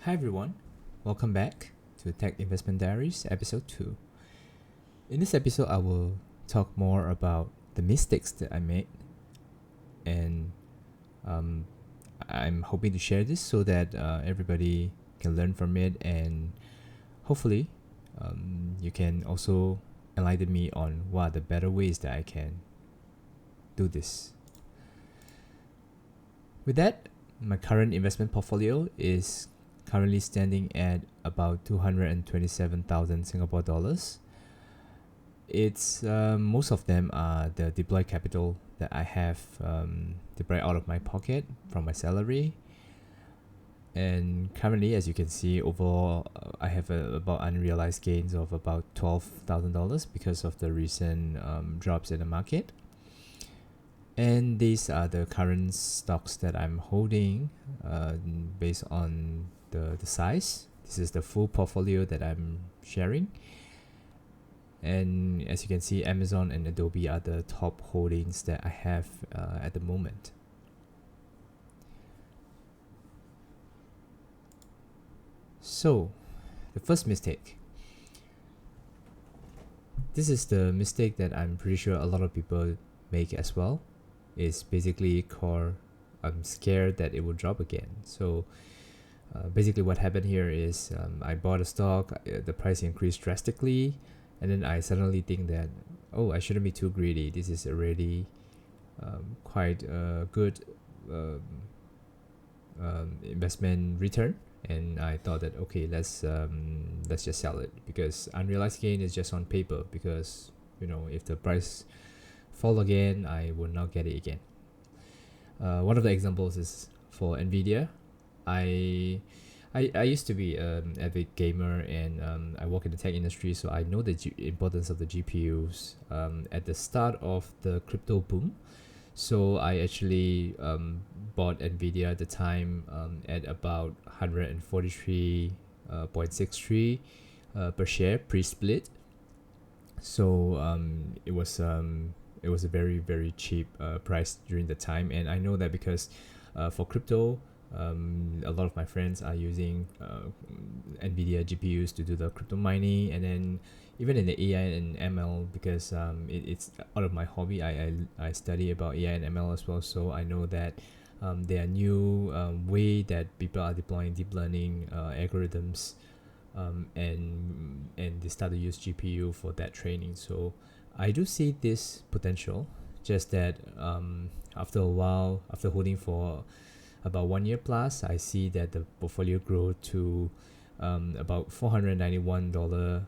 Hi everyone, welcome back to Tech Investment Diaries episode 2. In this episode, I will talk more about the mistakes that I made, and I'm hoping to share this so that everybody can learn from it, and hopefully you can also enlighten me on what are the better ways that I can do this. With that, my current investment portfolio is currently standing at about 227,000 Singapore dollars. It's most of them are the deployed capital that I have deployed out of my pocket from my salary. And currently, as you can see, overall, I have about unrealized gains of about $12,000 because of the recent drops in the market. And these are the current stocks that I'm holding based on the size. This is the full portfolio that I'm sharing. And as you can see, Amazon and Adobe are the top holdings that I have at the moment. So, the first mistake. This is the mistake that I'm pretty sure a lot of people make as well. It's basically called I'm scared that it will drop again. So basically what happened here is I bought a stock, the price increased drastically, and then I suddenly think that, oh, I shouldn't be too greedy. This is already quite a good investment return. And I thought that, okay, let's just sell it, because unrealized gain is just on paper, because if the price fall again, I will not get it again. One of the examples is for Nvidia. I used to be an avid gamer, and I work in the tech industry, so I know the importance of the GPUs at the start of the crypto boom. So I actually bought Nvidia at the time at about 143.63 per share pre-split. So it was a very, very cheap price during the time, and I know that because for crypto, a lot of my friends are using Nvidia GPUs to do the crypto mining, and then even in the AI and ML, because it's out of my hobby. I study about AI and ML as well, so I know that there are new way that people are deploying deep learning algorithms, and they start to use GPU for that training. So I do see this potential, just that after a while, after holding for about 1 year plus, I see that the portfolio grow to about $491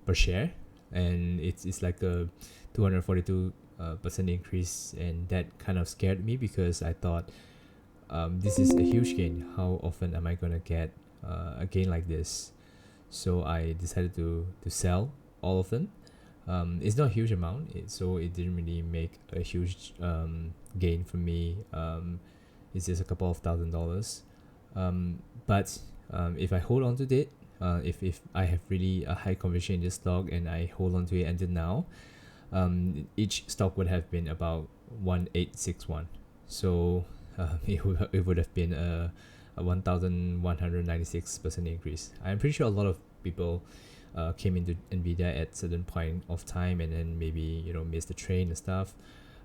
per share, and it's like a 242% increase, and that kind of scared me, because I thought this is a huge gain. How often am I gonna get a gain like this? So I decided to sell all of them. It's not a huge amount, so it didn't really make a huge gain for me. It's just a couple of $1,000s. But if I hold on to it, if I have really a high conviction in this stock and I hold on to it until now, each stock would have been about 1861. So it would have been a 1196% increase. I'm pretty sure a lot of people came into Nvidia at certain point of time, and then maybe missed the train and stuff.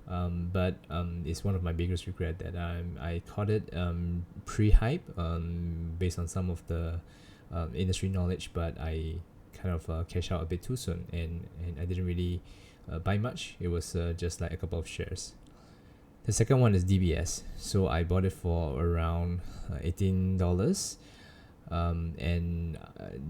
But it's one of my biggest regret that I caught it pre-hype based on some of the industry knowledge, but I kind of cashed out a bit too soon, and I didn't really buy much. It was just like a couple of shares. The second one is DBS. So I bought it for around $18. And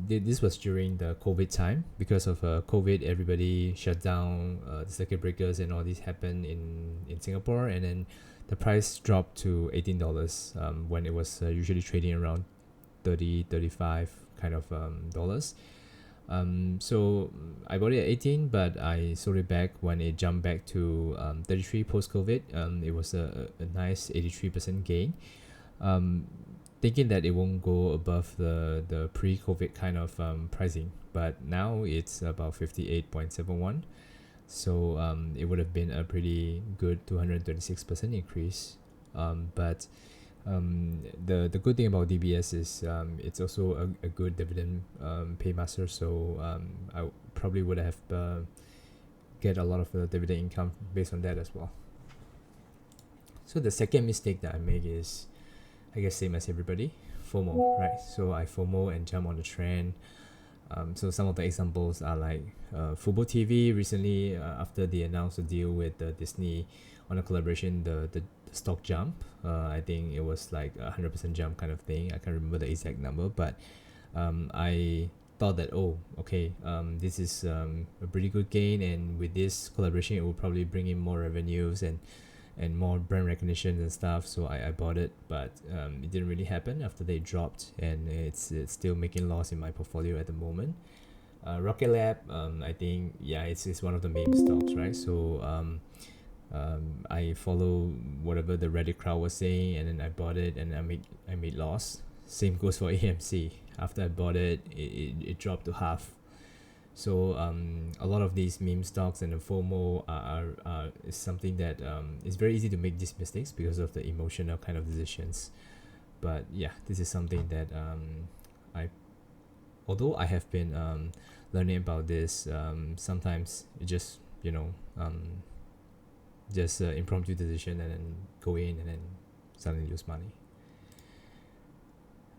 this was during the COVID time. Because of COVID, everybody shut down, the circuit breakers and all these happened in Singapore, and then the price dropped to $18 when it was usually trading around 35 kind of dollars. So I bought it at 18, but I sold it back when it jumped back to 33 post-COVID. It was a nice 83% gain. Thinking that it won't go above the pre-COVID kind of pricing, but now it's about 58.71. So it would have been a pretty good 226% increase. But The good thing about DBS is it's also a good dividend paymaster. So I probably would have get a lot of dividend income based on that as well. So the second mistake that I make is, I guess, same as everybody, FOMO, right? So I FOMO and jump on the trend. So some of the examples are like Fubo TV recently, after they announced a deal with Disney on a collaboration, the stock jump. I think it was like 100% jump kind of thing. I can't remember the exact number, but I thought that, oh, okay, this is a pretty good gain, and with this collaboration, it will probably bring in more revenues and more brand recognition and stuff. So I bought it, but it didn't really happen after they dropped, and it's still making loss in my portfolio at the moment. Rocket Lab, I think, yeah, it's one of the main stocks, right? So I follow whatever the Reddit crowd was saying, and then I bought it, and I made loss. Same goes for AMC. After I bought it, it dropped to half. So a lot of these meme stocks and the FOMO is something that it's very easy to make these mistakes because of the emotional kind of decisions. But yeah, this is something that although I have been learning about this, sometimes it just, just impromptu decision, and then go in and then suddenly lose money.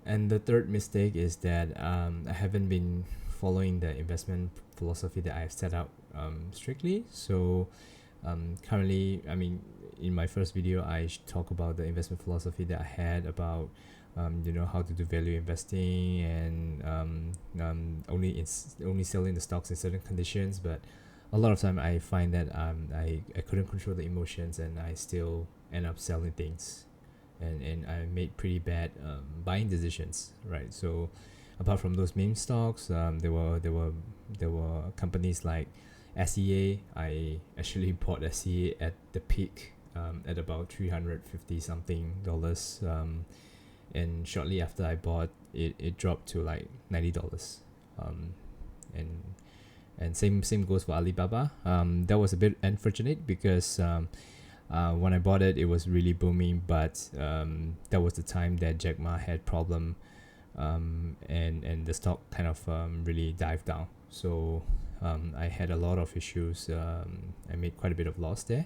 And the third mistake is that I haven't been following the investment philosophy that I've set out strictly. So currently, I mean, in my first video, I talk about the investment philosophy that I had about how to do value investing, and only selling the stocks in certain conditions. But a lot of time I find that I couldn't control the emotions, and I still end up selling things, and I made pretty bad buying decisions, right? So apart from those meme stocks, there were companies like SEA. I actually bought SEA at the peak, at about $350 something, and shortly after I bought it, it dropped to like $90. And same goes for Alibaba. That was a bit unfortunate because when I bought it, it was really booming, but that was the time that Jack Ma had problem, and the stock kind of really dived down. So I had a lot of issues. I made quite a bit of loss there.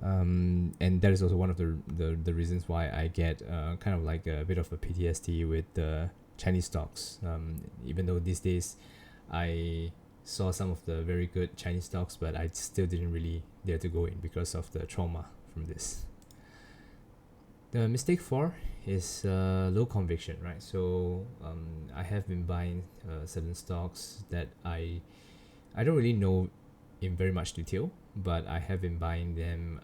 And that is also one of the reasons why I get kind of like a bit of a PTSD with the Chinese stocks. Even though these days I saw some of the very good Chinese stocks, but I still didn't really dare to go in because of the trauma from this. The mistake 4 is low conviction, right? So I have been buying certain stocks that I don't really know in very much detail, but I have been buying them,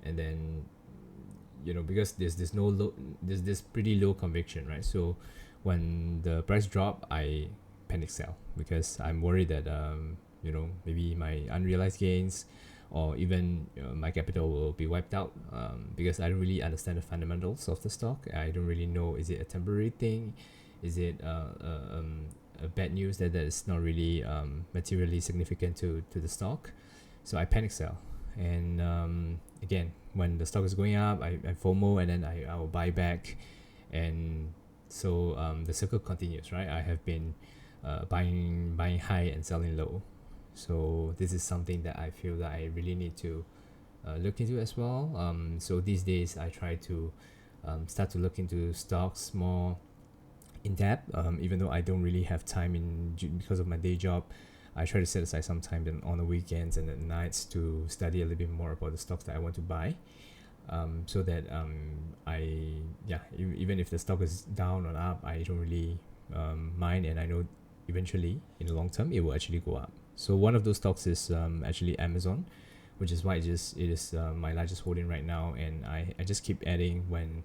and then because there's this pretty low conviction, right? So when the price drop, I panic sell because I'm worried that maybe my unrealized gains or even my capital will be wiped out, because I don't really understand the fundamentals of the stock. I don't really know, is it a temporary thing, is it a bad news that is not really materially significant to the stock. So I panic sell, and again, when the stock is going up, I FOMO, and then I will buy back, and so the circle continues, right? I have been buying high and selling low. So this is something that I feel that I really need to look into as well. So these days I try to start to look into stocks more in depth, even though I don't really have time because of my day job. I try to set aside some time on the weekends and at nights to study a little bit more about the stocks that I want to buy, so that even if the stock is down or up, I don't really mind, and I know eventually in the long term it will actually go up. So one of those stocks is actually Amazon, which is why it is my largest holding right now, and I just keep adding when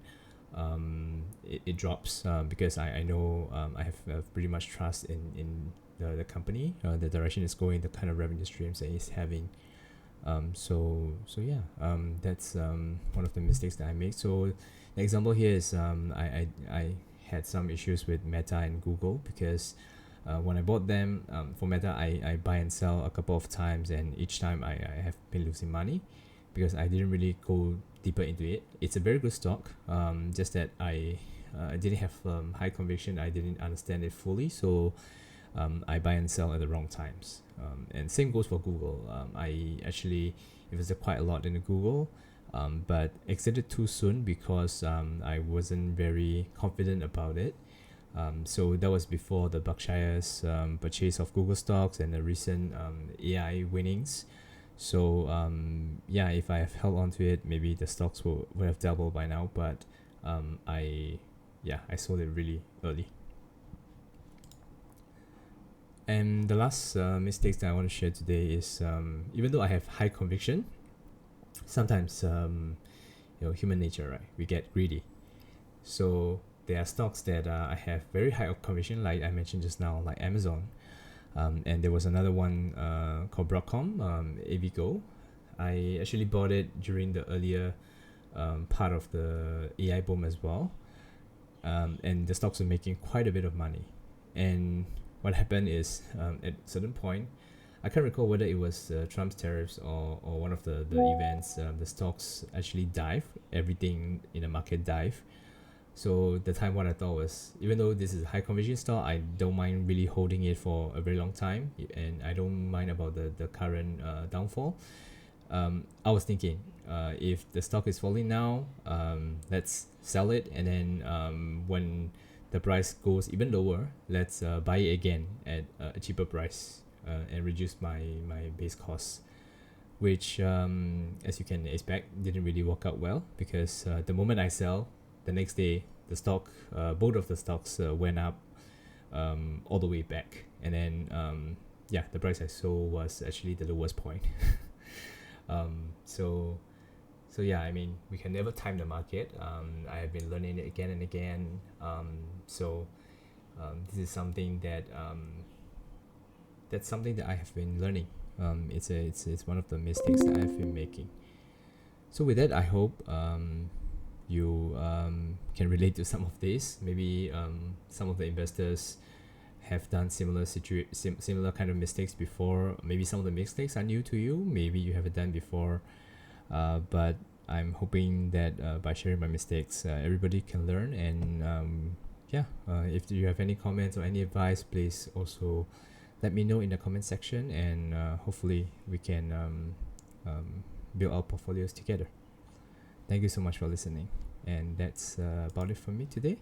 it drops, because I know I have pretty much trust in the company, the direction it's going, the kind of revenue streams that it's having. So yeah, that's one of the mistakes that I make. So the example here is I had some issues with Meta and Google because when I bought them, for Meta, I buy and sell a couple of times, and each time I have been losing money because I didn't really go deeper into it. It's a very good stock. Just that I didn't have high conviction. I didn't understand it fully, so I buy and sell at the wrong times. And same goes for Google. I actually invested quite a lot in Google, but exited too soon because I wasn't very confident about it. So that was before the Berkshire's purchase of Google stocks and the recent AI winnings. So yeah, if I have held on to it, maybe the stocks would have doubled by now. But I sold it really early. And the last mistakes that I want to share today is even though I have high conviction, sometimes human nature, right? We get greedy. So there are stocks that I have very high conviction, like I mentioned just now, like Amazon. And there was another one called Broadcom, Avigo. I actually bought it during the earlier part of the AI boom as well. And the stocks were making quite a bit of money. And what happened is at a certain point, I can't recall whether it was Trump's tariffs or one of the events, the stocks actually dive, everything in the market dive. So the time what I thought was, even though this is a high conviction stock, I don't mind really holding it for a very long time, and I don't mind about the current downfall. I was thinking, if the stock is falling now, let's sell it, and then when the price goes even lower, let's buy it again at a cheaper price and reduce my base costs, which as you can expect didn't really work out well, because the moment I sell, the next day the stock, both of the stocks went up all the way back, and then the price I sold was actually the lowest point. So yeah, I mean, we can never time the market. I have been learning it again and again. This is something that that's something that I have been learning. It's one of the mistakes that I've been making. So with that, I hope you can relate to some of this. Maybe some of the investors have done similar kind of mistakes before. Maybe some of the mistakes are new to you. Maybe you haven't done before. But I'm hoping that by sharing my mistakes, everybody can learn. And if you have any comments or any advice, please also let me know in the comment section, and hopefully we can build our portfolios together. Thank you so much for listening, and that's about it for me today.